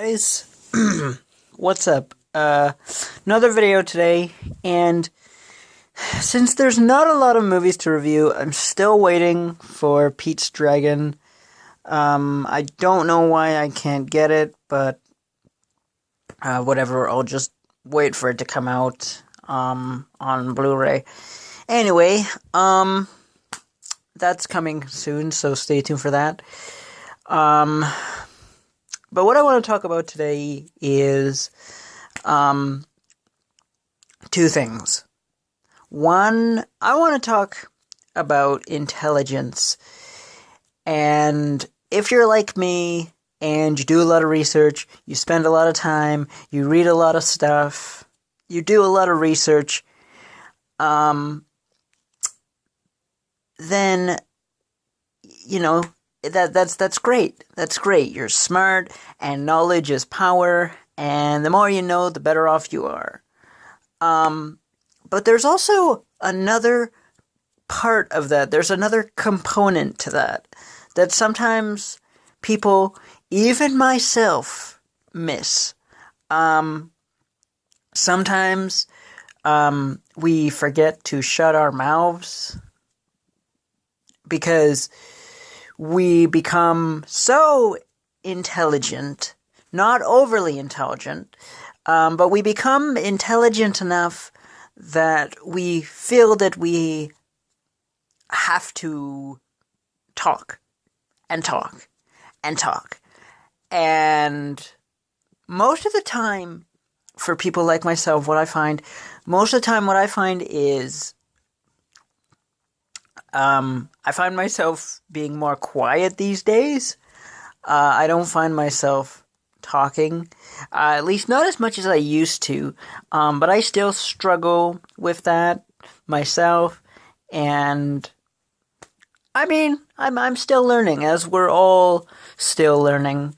Guys, what's up? Another video today, and since there's not a lot of movies to review, I'm still waiting for Pete's Dragon. I don't know why I can't get it, but whatever, I'll just wait for it to come out on Blu-ray. Anyway, that's coming soon, so stay tuned for that. But what I want to talk about today is two things. One, I want to talk about intelligence. And if you're like me and you do a lot of research, you spend a lot of time, you read a lot of stuff, you do a lot of research, then, you know, that's great. That's great. You're smart, and knowledge is power, and the more you know, the better off you are. But there's also another part of that. There's another component to that sometimes people, even myself, miss. Sometimes we forget to shut our mouths because we become so intelligent, not overly intelligent, but we become intelligent enough that we feel that we have to talk and talk and talk. And most of the time, for people like myself, what I find is I find myself being more quiet these days. I don't find myself talking, at least not as much as I used to. But I still struggle with that myself, and I mean, I'm still learning, as we're all still learning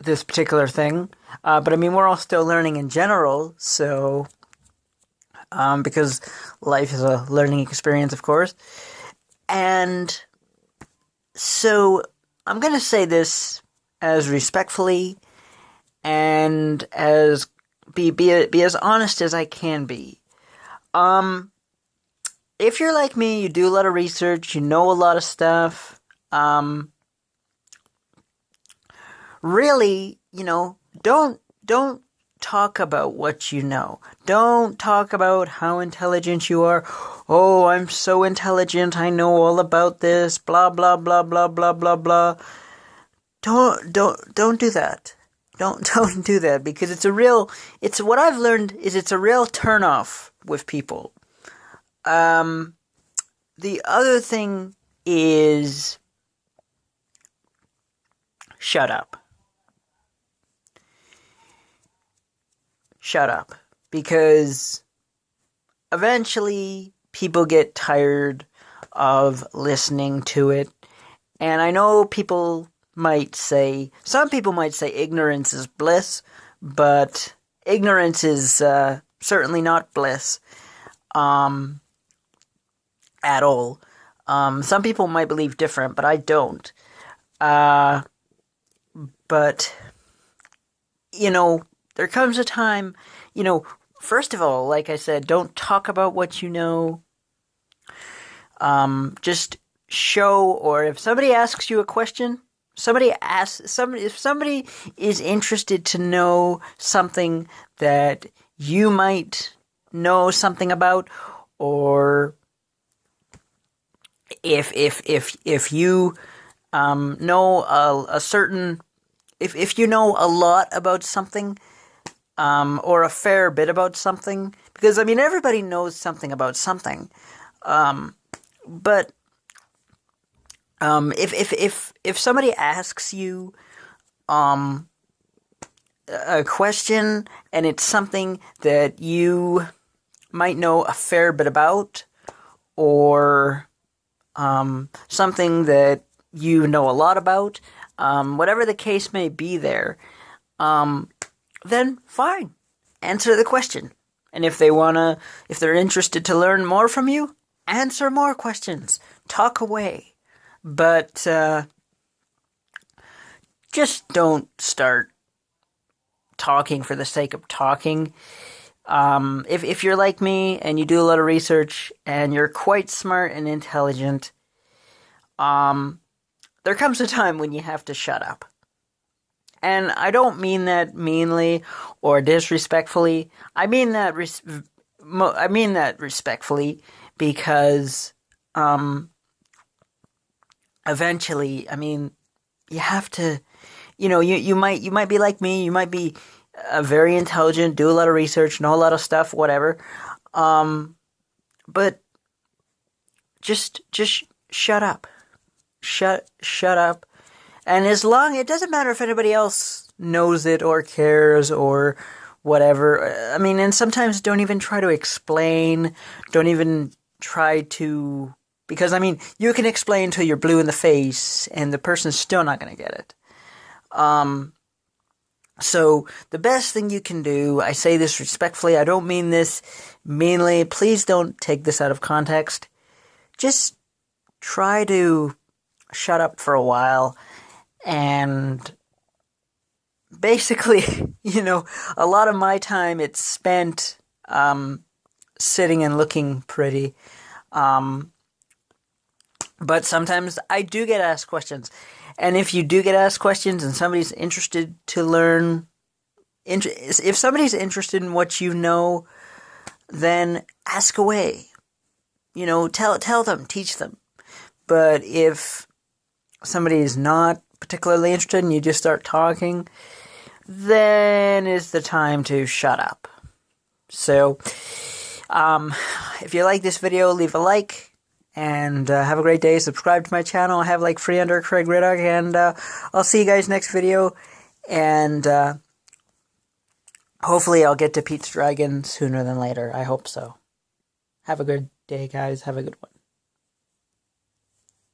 this particular thing. But I mean, we're all still learning in general, so. Because life is a learning experience, of course. And so I'm going to say this as respectfully and as be as honest as I can be. If you're like me, you do a lot of research, you know a lot of stuff, really, don't talk about what you know. Don't talk about how intelligent you are. Oh, I'm so intelligent, I know all about this, blah blah blah blah blah blah blah. Don't do that. Don't do that, because it's what I've learned is it's a real turnoff with people. The other thing is shut up. Shut up. Because eventually people get tired of listening to it. And I know some people might say ignorance is bliss, but ignorance is certainly not bliss at all. Some people might believe different, but I don't. But, there comes a time, first of all, like I said, don't talk about what you know. Just show, or if somebody asks you a question, if somebody is interested to know something that you might know something about, or if you know a certain, if you know a lot about something, or a fair bit about something, because I mean everybody knows something about something, but if somebody asks you a question and it's something that you might know a fair bit about, or something that you know a lot about, whatever the case may be there, then fine, answer the question. And if they're interested to learn more from you, answer more questions. Talk away. But just don't start talking for the sake of talking. If you're like me and you do a lot of research and you're quite smart and intelligent, there comes a time when you have to shut up. And I don't mean that meanly or disrespectfully. I mean that respectfully because eventually, I mean, you have to, you might be like me, you might be very intelligent, do a lot of research, know a lot of stuff, whatever. But just shut up. Shut up. And it doesn't matter if anybody else knows it or cares or whatever. I mean, and sometimes don't even try to explain. Don't even try to, because I mean, you can explain till you're blue in the face and the person's still not going to get it. So the best thing you can do, I say this respectfully, I don't mean this meanly, please don't take this out of context. Just try to shut up for a while and basically, a lot of my time it's spent sitting and looking pretty. But sometimes I do get asked questions. And if you do get asked questions and somebody's interested to learn, if somebody's interested in what you know, then ask away. Tell them, teach them. But if somebody is not particularly interested and you just start talking, then is the time to shut up. So, if you like this video, leave a like. And have a great day. Subscribe to my channel. I have free under Craig Riddoch. And I'll see you guys next video. And hopefully I'll get to Pete's Dragon sooner than later. I hope so. Have a good day, guys. Have a good one.